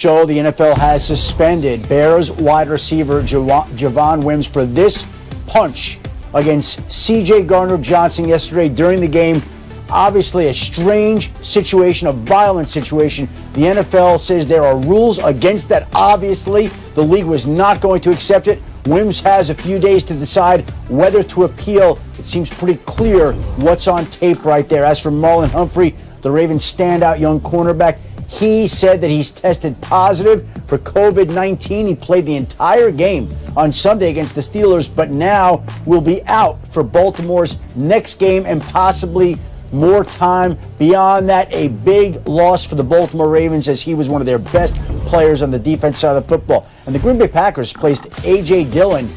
Show the NFL has suspended Bears wide receiver Javon Wims for this punch against C.J. Gardner-Johnson yesterday during the game. Obviously a strange situation, a violent situation. The NFL says there are rules against that. Obviously, the league was not going to accept it. Wims has a few days to decide whether to appeal. It seems pretty clear what's on tape right there. As for Marlon Humphrey, the Ravens' standout young cornerback, he said that he's tested positive for COVID-19. He played the entire game on Sunday against the Steelers, but now will be out for Baltimore's next game and possibly more time. Beyond that, a big loss for the Baltimore Ravens, as he was one of their best players on the defense side of the football. And the Green Bay Packers placed A.J. Dillon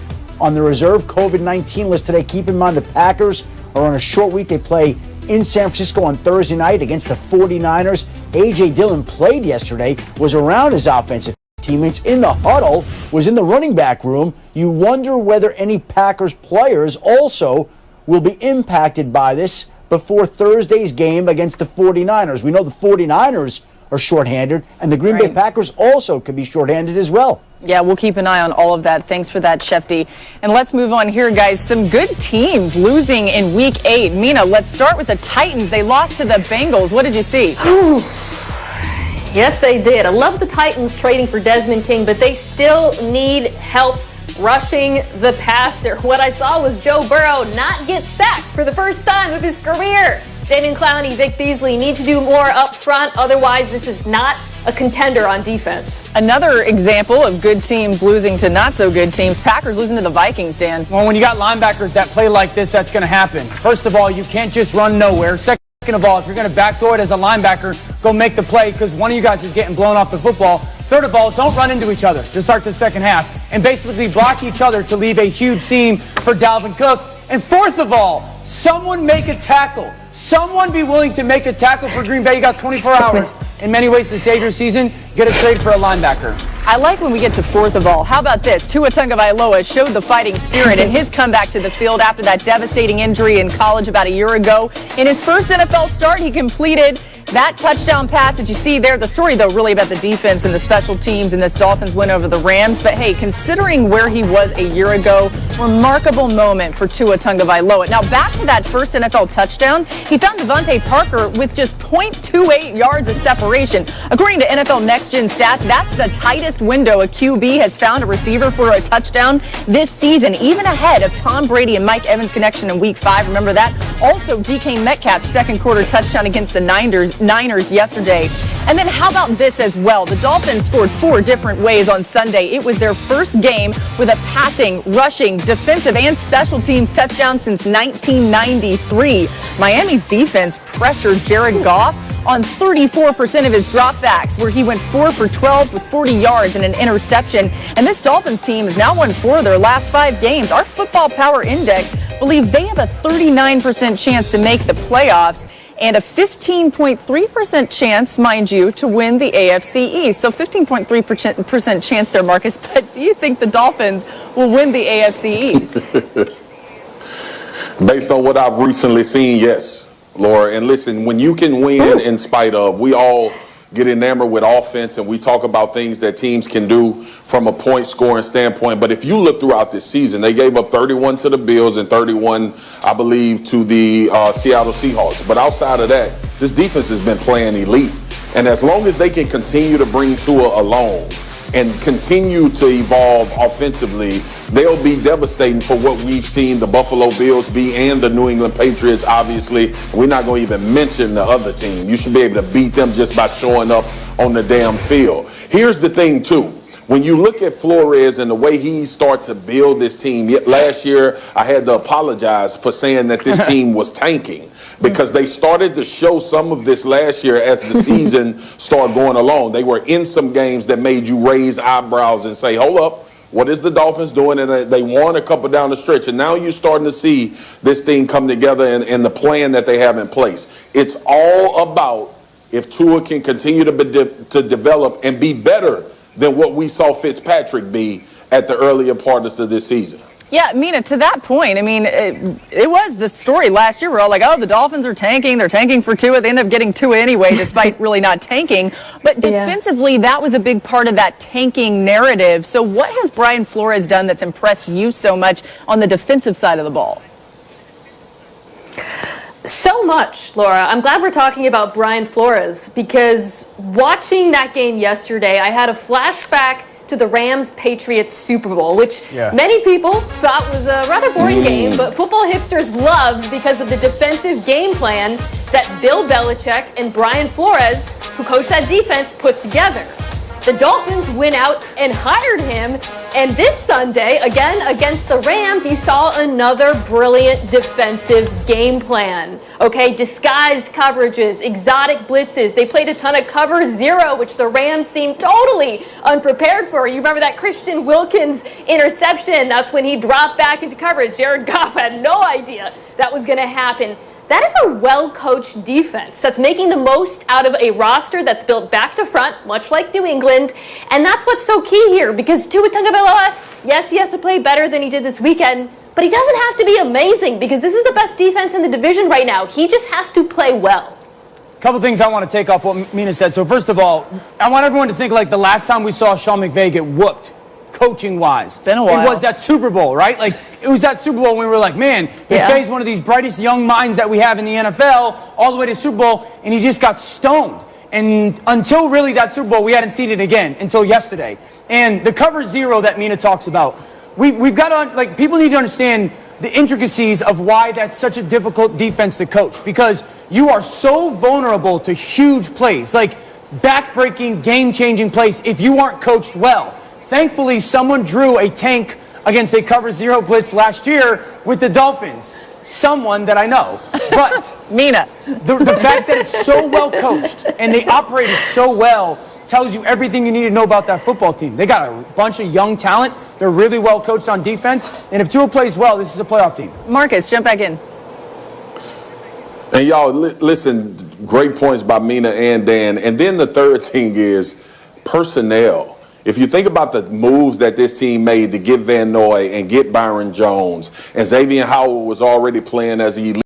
on the reserve COVID-19 list today. Keep in mind the Packers are on a short week. They play in San Francisco on Thursday night against the 49ers. A.J. Dillon played yesterday, was around his offensive teammates in the huddle, was in the running back room. You wonder whether any Packers players also will be impacted by this before Thursday's game against the 49ers. We know the 49ers are shorthanded, and the Green Bay Packers also could be shorthanded as well. Yeah, we'll keep an eye on all of that. Thanks for that, Shefty. And let's move on here, guys. Some good teams losing in Week 8. Mina, let's start with the Titans. They lost to the Bengals. What did you see? Yes, they did. I love the Titans trading for Desmond King, but they still need help rushing the passer. What I saw was Joe Burrow not get sacked for the first time of his career. Jaden Clowney, Vic Beasley need to do more up front. Otherwise, this is not a contender on defense. Another example of good teams losing to not so good teams. Packers losing to the Vikings, Dan. Well, when you got linebackers that play like this, that's going to happen. First of all, you can't just run nowhere. Second of all, if you're going to backdoor it as a linebacker, go make the play because one of you guys is getting blown off the football. Third of all, don't run into each other to start the second half and basically block each other to leave a huge seam for Dalvin Cook. And fourth of all, someone make a tackle. Someone be willing to make a tackle for Green Bay. You got 24 hours in many ways to save your season. You got to trade for a linebacker. I like when we get to fourth of all. How about this? Tua Tagovailoa showed the fighting spirit in his comeback to the field after that devastating injury in college about a year ago. In his first NFL start, he completed that touchdown pass that you see there. The story, though, really about the defense and the special teams and this Dolphins win over the Rams. But, hey, considering where he was a year ago, remarkable moment for Tua Tagovailoa. Now, back to that first NFL touchdown, he found Devontae Parker with just 0.28 yards of separation. According to NFL Next Gen Stats, that's the tightest window a QB has found a receiver for a touchdown this season, even ahead of Tom Brady and Mike Evans' connection in Week 5. Remember that? Also, DK Metcalf's second quarter touchdown against the Niners yesterday. And then how about this as well? The Dolphins scored 4 different ways on Sunday. It was their first game with a passing, rushing, defensive, and special teams touchdown since 1993. Miami's defense pressured Jared Goff on 34% of his dropbacks, where he went 4 for 12 with 40 yards and an interception. And this Dolphins team has now won 4 of their last 5 games. Our Football Power Index believes they have a 39% chance to make the playoffs and a 15.3% chance, mind you, to win the AFC East. So 15.3% chance there, Marcus. But do you think the Dolphins will win the AFC East? Based on what I've recently seen, yes, Laura. And listen, when you can win in spite of, we all get enamored with offense and we talk about things that teams can do from a point scoring standpoint. But if you look throughout this season, they gave up 31 to the Bills and 31, I believe, to the Seattle Seahawks. But outside of that, this defense has been playing elite. And as long as they can continue to bring Tua along and continue to evolve offensively, they'll be devastating for what we've seen the Buffalo Bills be and the New England Patriots, obviously. We're not going to even mention the other team. You should be able to beat them just by showing up on the damn field. Here's the thing, too. When you look at Flores and the way he started to build this team, last year I had to apologize for saying that this team was tanking, because they started to show some of this last year as the season started going along. They were in some games that made you raise eyebrows and say, hold up, what is the Dolphins doing? And they won a couple down the stretch. And now you're starting to see this thing come together and the plan that they have in place. It's all about if Tua can continue to develop and be better than what we saw Fitzpatrick be at the earlier parts of this season. Yeah, Mina, to that point, I mean, it was the story last year. We're all like, oh, the Dolphins are tanking. They're tanking for Tua. They end up getting Tua anyway, despite really not tanking. But defensively, that was a big part of that tanking narrative. So what has Brian Flores done that's impressed you so much on the defensive side of the ball? So much, Laura. I'm glad we're talking about Brian Flores, because watching that game yesterday, I had a flashback to the Rams-Patriots Super Bowl, which many people thought was a rather boring game, but football hipsters loved because of the defensive game plan that Bill Belichick and Brian Flores, who coached that defense, put together. The Dolphins went out and hired him, and this Sunday, again against the Rams, you saw another brilliant defensive game plan. Okay, disguised coverages, exotic blitzes. They played a ton of cover zero, which the Rams seemed totally unprepared for. You remember that Christian Wilkins interception? That's when he dropped back into coverage. Jared Goff had no idea that was going to happen. That is a well-coached defense that's making the most out of a roster that's built back to front, much like New England. And that's what's so key here, because Tua Tagovailoa, yes, he has to play better than he did this weekend, but he doesn't have to be amazing, because this is the best defense in the division right now. He just has to play well. A couple things I want to take off what Mina said. So first of all, I want everyone to think like the last time we saw Sean McVay get whooped, coaching-wise. Been a while. It was that Super Bowl, right? Like, it was that Super Bowl when we were like, man, McVay's one of these brightest young minds that we have in the NFL, all the way to Super Bowl, and he just got stoned. And until really that Super Bowl, we hadn't seen it again until yesterday. And the cover zero that Mina talks about, we've got to, like, people need to understand the intricacies of why that's such a difficult defense to coach, because you are so vulnerable to huge plays, like back-breaking, game-changing plays if you aren't coached well. Thankfully, someone drew a tank against a cover zero blitz last year with the Dolphins. Someone that I know. But Mina. The fact that it's so well coached and they operated so well tells you everything you need to know about that football team. They got a bunch of young talent. They're really well coached on defense. And if Tua plays well, this is a playoff team. Marcus, jump back in. And y'all, listen, great points by Mina and Dan. And then the third thing is personnel. If you think about the moves that this team made to get Van Noy and get Byron Jones, and Xavier Howard was already playing as an elite.